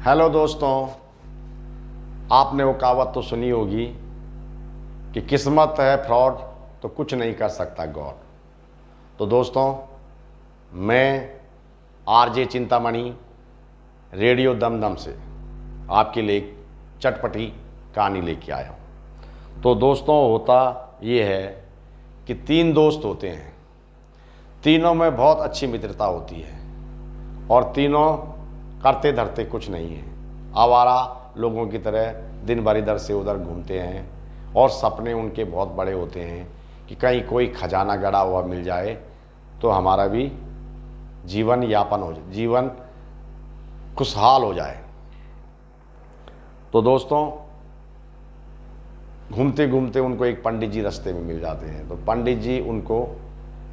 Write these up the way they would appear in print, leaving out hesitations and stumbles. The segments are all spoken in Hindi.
हेलो दोस्तों, आपने वो कहावत तो सुनी होगी कि किस्मत है फ्रॉड तो कुछ नहीं कर सकता गॉड। तो दोस्तों, मैं आरजे चिंतामणि रेडियो दमदम से आपके लिए एक चटपटी कहानी लेके आया हूँ। तो दोस्तों, होता ये है कि 3 दोस्त होते हैं, तीनों में बहुत अच्छी मित्रता होती है और तीनों करते धरते कुछ नहीं है। आवारा लोगों की तरह दिन भर इधर से उधर घूमते हैं और सपने उनके बहुत बड़े होते हैं कि कहीं कोई खजाना गड़ा हुआ मिल जाए तो हमारा भी जीवन यापन हो जाए, जीवन खुशहाल हो जाए। तो दोस्तों, घूमते घूमते उनको एक पंडित जी रास्ते में मिल जाते हैं। तो पंडित जी उनको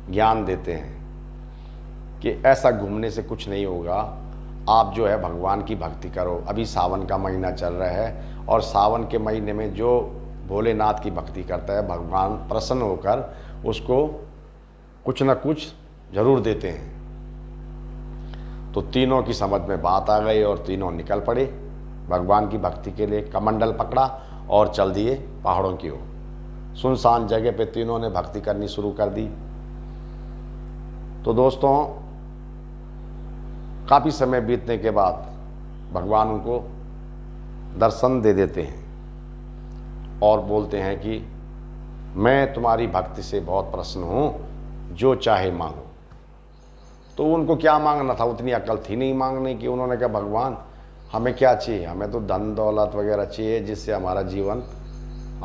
ज्ञान देते हैं कि ऐसा घूमने से कुछ नहीं होगा, आप जो है भगवान की भक्ति करो। अभी सावन का महीना चल रहा है और सावन के महीने में जो भोलेनाथ की भक्ति करता है, भगवान प्रसन्न होकर उसको कुछ न कुछ जरूर देते हैं। तो तीनों की समझ में बात आ गई और तीनों निकल पड़े भगवान की भक्ति के लिए। कमंडल पकड़ा और चल दिए पहाड़ों की ओर। सुनसान जगह पे तीनों ने भक्ति करनी शुरू कर दी। तो दोस्तों, काफ़ी समय बीतने के बाद भगवान उनको दर्शन दे देते हैं और बोलते हैं कि मैं तुम्हारी भक्ति से बहुत प्रसन्न हूँ, जो चाहे मांगो। तो उनको क्या मांगना था, उतनी अकल थी नहीं मांगने की। उन्होंने कहा भगवान हमें क्या चाहिए, हमें तो धन दौलत वगैरह चाहिए जिससे हमारा जीवन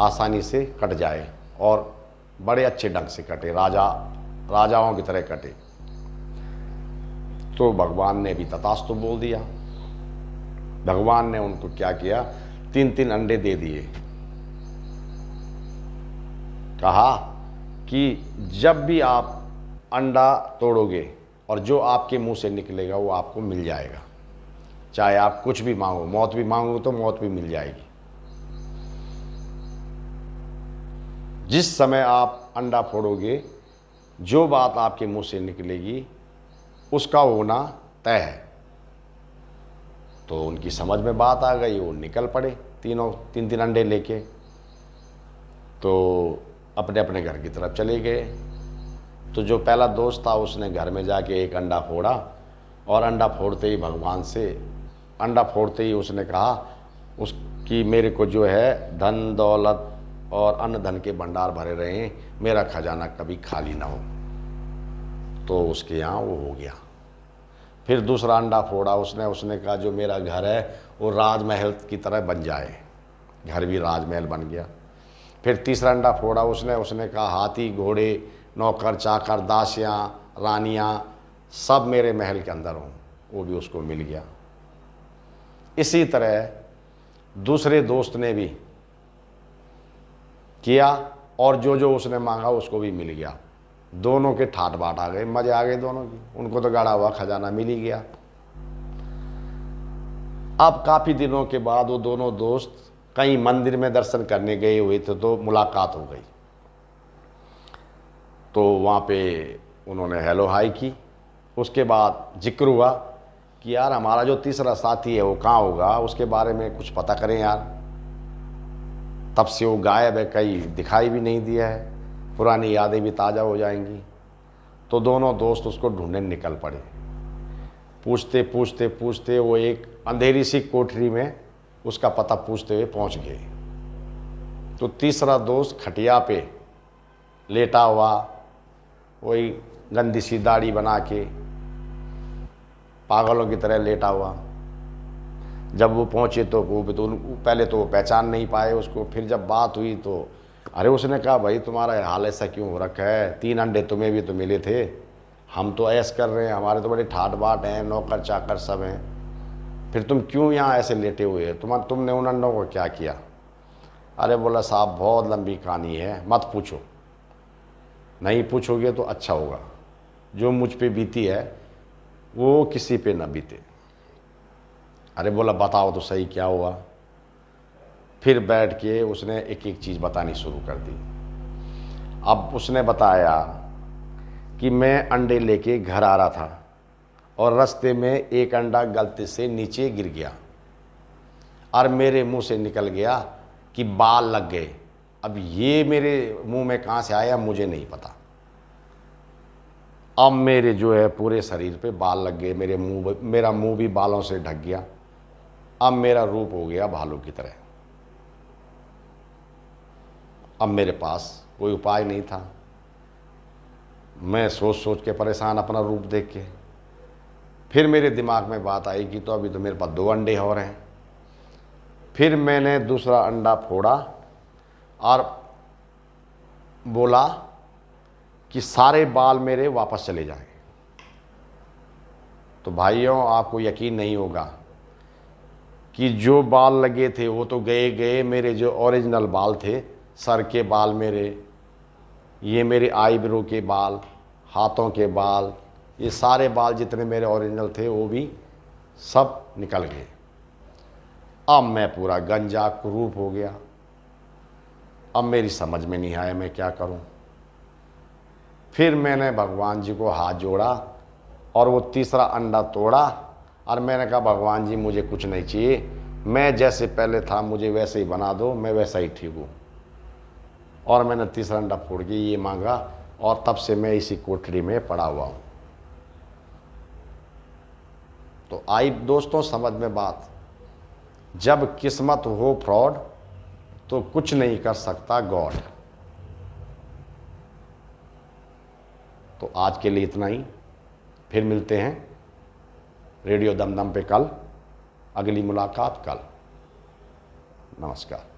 आसानी से कट जाए और बड़े अच्छे ढंग से कटे, राजाओं की तरह कटे। तो भगवान ने भी तथास्तु बोल दिया। भगवान ने उनको क्या किया, 3 अंडे दे दिए। कहा कि जब भी आप अंडा तोड़ोगे और जो आपके मुंह से निकलेगा वो आपको मिल जाएगा, चाहे आप कुछ भी मांगो, मौत भी मांगो तो मौत भी मिल जाएगी। जिस समय आप अंडा फोड़ोगे, जो बात आपके मुंह से निकलेगी उसका होना तय है। तो उनकी समझ में बात आ गई, वो निकल पड़े तीनों 3 अंडे लेके। तो अपने अपने घर की तरफ चले गए। तो जो पहला दोस्त था उसने घर में जाके एक अंडा फोड़ा और अंडा फोड़ते ही भगवान से, अंडा फोड़ते ही उसने कहा उसकी मेरे को जो है धन दौलत और अन्न धन के भंडार भरे रहें, मेरा खजाना कभी खाली ना हो। तो उसके यहाँ वो हो गया। फिर दूसरा अंडा फोड़ा उसने कहा जो मेरा घर है वो राजमहल की तरह बन जाए, घर भी राजमहल बन गया। फिर तीसरा अंडा फोड़ा उसने कहा हाथी घोड़े नौकर चाकर दासियाँ रानियाँ सब मेरे महल के अंदर हों, वो भी उसको मिल गया। इसी तरह दूसरे दोस्त ने भी किया और जो उसने मांगा उसको भी मिल गया। दोनों के ठाट बाट आ गए, मजे आ गए दोनों की। उनको तो गाड़ा हुआ खजाना मिल ही गया। अब काफी दिनों के बाद वो दोनों दोस्त कहीं मंदिर में दर्शन करने गए हुए थे, तो मुलाकात हो गई। तो वहाँ पे उन्होंने हेलो हाई की। उसके बाद जिक्र हुआ कि यार हमारा जो तीसरा साथी है वो कहाँ होगा, उसके बारे में कुछ पता करें यार। तब से वो गायब है, कहीं दिखाई भी नहीं दिया है, पुरानी यादें भी ताज़ा हो जाएंगी। तो दोनों दोस्त उसको ढूंढने निकल पड़े। पूछते पूछते पूछते वो एक अंधेरी सी कोठरी में उसका पता पूछते हुए पहुंच गए। तो तीसरा दोस्त खटिया पे लेटा हुआ, वही गंदी सी दाढ़ी बना के पागलों की तरह लेटा हुआ। जब वो पहुंचे तो पहले तो वो पहचान नहीं पाए उसको। फिर जब बात हुई तो अरे उसने कहा भाई तुम्हारा हाल ऐसा क्यों हो रखा है, 3 अंडे तुम्हें भी तो मिले थे, हम तो ऐश कर रहे हैं, हमारे तो बड़े ठाट बाट हैं, नौकर चाकर सब हैं, फिर तुम क्यों यहाँ ऐसे लेटे हुए हैं, तुमने उन अंडों को क्या किया। अरे बोला साहब बहुत लंबी कहानी है, मत पूछो, नहीं पूछोगे तो अच्छा होगा, जो मुझ पे बीती है वो किसी पे न बीते। अरे बोला बताओ तो सही क्या हुआ। फिर बैठ के उसने एक एक चीज़ बतानी शुरू कर दी। अब उसने बताया कि मैं अंडे लेके घर आ रहा था और रास्ते में एक अंडा गलती से नीचे गिर गया और मेरे मुंह से निकल गया कि बाल लग गए। अब ये मेरे मुंह में कहाँ से आया मुझे नहीं पता। अब मेरे जो है पूरे शरीर पे बाल लग गए, मेरा मुंह भी बालों से ढक गया। अब मेरा रूप हो गया भालू की तरह। अब मेरे पास कोई उपाय नहीं था। मैं सोच सोच के परेशान अपना रूप देख के। फिर मेरे दिमाग में बात आई कि तो अभी तो मेरे पास 2 अंडे और हैं। फिर मैंने दूसरा अंडा फोड़ा और बोला कि सारे बाल मेरे वापस चले जाएं। तो भाइयों, आपको यकीन नहीं होगा कि जो बाल लगे थे वो तो गए गए। मेरे जो ओरिजिनल बाल थे, सर के बाल मेरे, ये मेरे आईब्रो के बाल, हाथों के बाल, ये सारे बाल जितने मेरे ओरिजिनल थे वो भी सब निकल गए। अब मैं पूरा गंजा कुरूप हो गया। अब मेरी समझ में नहीं आया मैं क्या करूं। फिर मैंने भगवान जी को हाथ जोड़ा और वो तीसरा अंडा तोड़ा और मैंने कहा भगवान जी मुझे कुछ नहीं चाहिए, मैं जैसे पहले था मुझे वैसे ही बना दो, मैं वैसा ही ठीक हूँ। और मैंने तीसरा अंडा फोड़ के ये मांगा और तब से मैं इसी कोठरी में पड़ा हुआ हूँ। तो आई दोस्तों समझ में बात, जब किस्मत हो फ्रॉड तो कुछ नहीं कर सकता गॉड। तो आज के लिए इतना ही। फिर मिलते हैं रेडियो दमदम पे कल। अगली मुलाकात कल। नमस्कार।